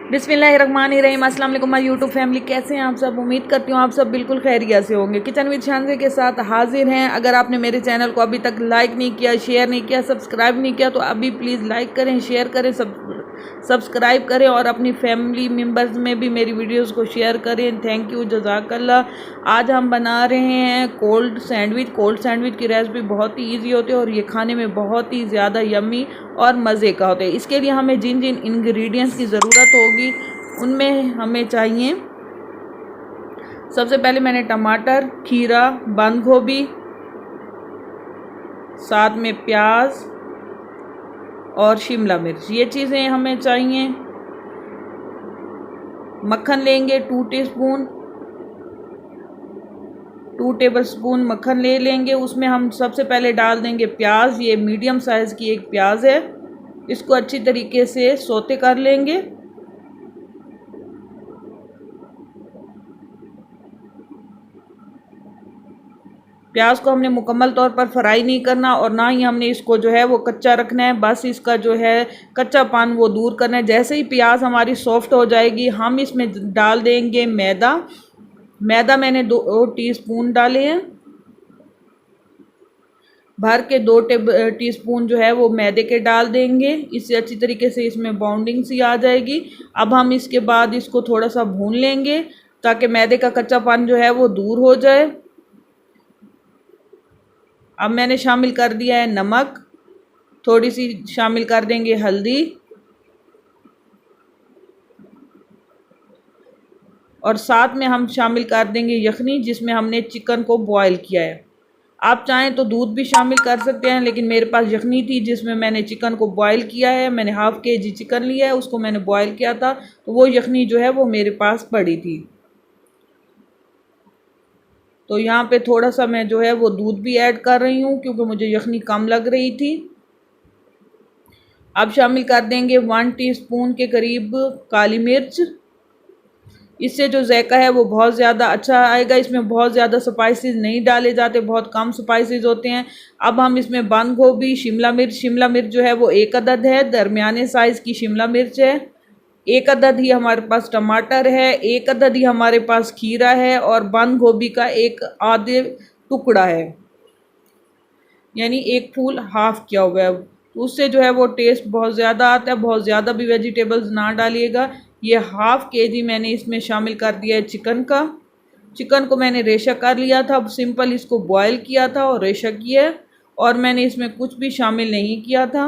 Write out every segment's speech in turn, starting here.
बिस्मिल्लाहिर्रहमानिर्रहीम। अस्सलाम वालेकुम माय यूट्यूब फैमिली, कैसे हैं आप सब। उम्मीद करती हूँ आप सब बिल्कुल खैरियत से होंगे। किचन विद शानज़े के साथ हाजिर हैं। अगर आपने मेरे चैनल को अभी तक लाइक नहीं किया, शेयर नहीं किया, सब्सक्राइब नहीं किया तो अभी प्लीज़ लाइक करें, शेयर करें, सब्सक्राइब करें और अपनी फैमिली मेम्बर्स में भी मेरी वीडियोज़ को शेयर करें। थैंक यू, जज़ाकल्लाह। आज हम बना रहे हैं कोल्ड सैंडविच। कोल्ड सैंडविच की रेसिपी बहुत ही ईजी होती है और ये खाने में बहुत ही ज़्यादा यम्मी और मज़े का होता है। इसके लिए हमें जिन जिन इंग्रेडिएंट्स की ज़रूरत होगी उनमें हमें चाहिए, सबसे पहले मैंने टमाटर, खीरा, बंद गोभी, साथ में प्याज और शिमला मिर्च, ये चीज़ें हमें चाहिए। मक्खन लेंगे 2 टेबल स्पून मक्खन ले लेंगे। उसमें हम सबसे पहले डाल देंगे प्याज। ये मीडियम साइज़ की एक प्याज है, इसको अच्छी तरीके से सौते कर लेंगे। प्याज को हमने मुकम्मल तौर पर फ्राई नहीं करना और ना ही हमने इसको जो है वो कच्चा रखना है, बस इसका जो है कच्चापन वो दूर करना है। जैसे ही प्याज हमारी सॉफ्ट हो जाएगी हम इसमें डाल देंगे मैदा मैंने 2 टीस्पून डाले हैं। भर के 2 टीस्पून जो है वो मैदे के डाल देंगे। इससे अच्छी तरीके से इसमें बाउंडिंग सी आ जाएगी। अब हम इसके बाद इसको थोड़ा सा भून लेंगे ताकि मैदे का कच्चापन जो है वो दूर हो जाए। अब मैंने शामिल कर दिया है नमक, थोड़ी सी शामिल कर देंगे हल्दी और साथ में हम शामिल कर देंगे यखनी, जिसमें हमने चिकन को बॉईल किया है। आप चाहें तो दूध भी शामिल कर सकते हैं, लेकिन मेरे पास यखनी थी जिसमें मैंने चिकन को बॉईल किया है। मैंने ½ kg चिकन लिया है, उसको मैंने बॉईल किया था तो वो यखनी जो है वो मेरे पास पड़ी थी। तो यहाँ पे थोड़ा सा मैं जो है वो दूध भी ऐड कर रही हूँ क्योंकि मुझे यखनी कम लग रही थी। अब शामिल कर देंगे 1 टीस्पून के करीब काली मिर्च। इससे जो जायका है वो बहुत ज़्यादा अच्छा आएगा। इसमें बहुत ज़्यादा स्पाइसेस नहीं डाले जाते, बहुत कम स्पाइसेस होते हैं। अब हम इसमें बंद गोभी, शिमला मिर्च जो है वो 1 अदद है, दरमियाने साइज़ की शिमला मिर्च है। 1 अदद ही हमारे पास टमाटर है, 1 अदद ही हमारे पास खीरा है और बंद गोभी का 1 आधे टुकड़ा है, यानी 1 फूल हाफ किया हुआ है। उससे जो है वो टेस्ट बहुत ज़्यादा आता है। बहुत ज़्यादा भी वेजिटेबल्स ना डालिएगा। ये ½ kg मैंने इसमें शामिल कर दिया है चिकन को मैंने रेशा कर लिया था। अब सिंपल इसको बॉयल किया था और रेशा किया है और मैंने इसमें कुछ भी शामिल नहीं किया था।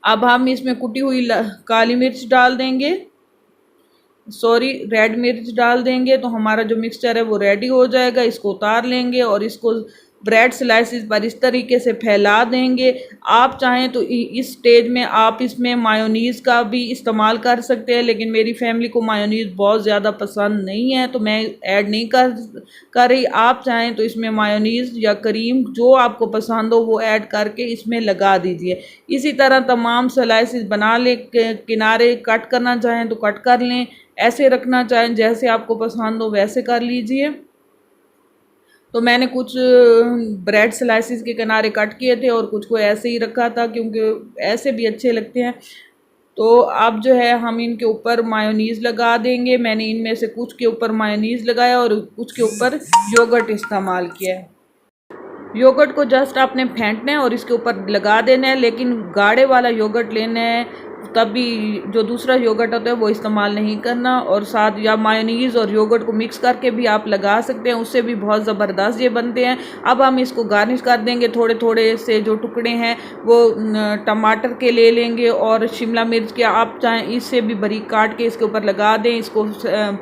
अब हम इसमें कुटी हुई काली मिर्च डाल देंगे, रेड मिर्च डाल देंगे तो हमारा जो मिक्सचर है वो रेडी हो जाएगा। इसको उतार लेंगे और इसको ब्रेड स्लाइसिस पर इस तरीके से फैला देंगे। आप चाहें तो इस स्टेज में आप इसमें मायोनीज़ का भी इस्तेमाल कर सकते हैं, लेकिन मेरी फैमिली को मायोनीज़ बहुत ज़्यादा पसंद नहीं है तो मैं ऐड नहीं कर रही। आप चाहें तो इसमें मायोनीज़ या क्रीम जो आपको पसंद हो वो ऐड करके इसमें लगा दीजिए। इसी तरह तमाम स्लाइसिस बना लें, किनारे कट करना चाहें तो कट कर लें, ऐसे रखना चाहें जैसे आपको पसंद हो वैसे कर लीजिए। तो मैंने कुछ ब्रेड स्लाइसिस के किनारे कट किए थे और कुछ को ऐसे ही रखा था क्योंकि ऐसे भी अच्छे लगते हैं। तो अब जो है हम इनके ऊपर मायोनीज़ लगा देंगे। मैंने इनमें से कुछ के ऊपर मायोनीज़ लगाया और कुछ के ऊपर योगर्ट इस्तेमाल किया है। योगर्ट को जस्ट आपने फेंटना है और इसके ऊपर लगा देना है, लेकिन गाढ़े वाला योगर्ट लेना है, तभी जो दूसरा योगर्ट होता है वो इस्तेमाल नहीं करना। और साथ या मायोनीज़ और योगर्ट को मिक्स करके भी आप लगा सकते हैं, उससे भी बहुत ज़बरदस्त ये बनते हैं। अब हम इसको गार्निश कर देंगे। थोड़े थोड़े से जो टुकड़े हैं वो टमाटर के ले लेंगे और शिमला मिर्च के आप चाहें इससे भी बारीक काट के इसके ऊपर लगा दें। इसको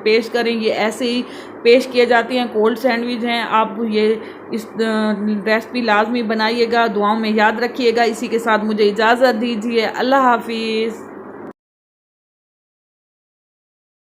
पेस्ट करें। ये ऐसे ही पेश किए जाते हैं, कोल्ड सैंडविच हैं। आप ये इस रेसिपी लाजमी बनाइएगा, दुआओं में याद रखिएगा। इसी के साथ मुझे इजाज़त दीजिए। अल्लाह हाफिज़।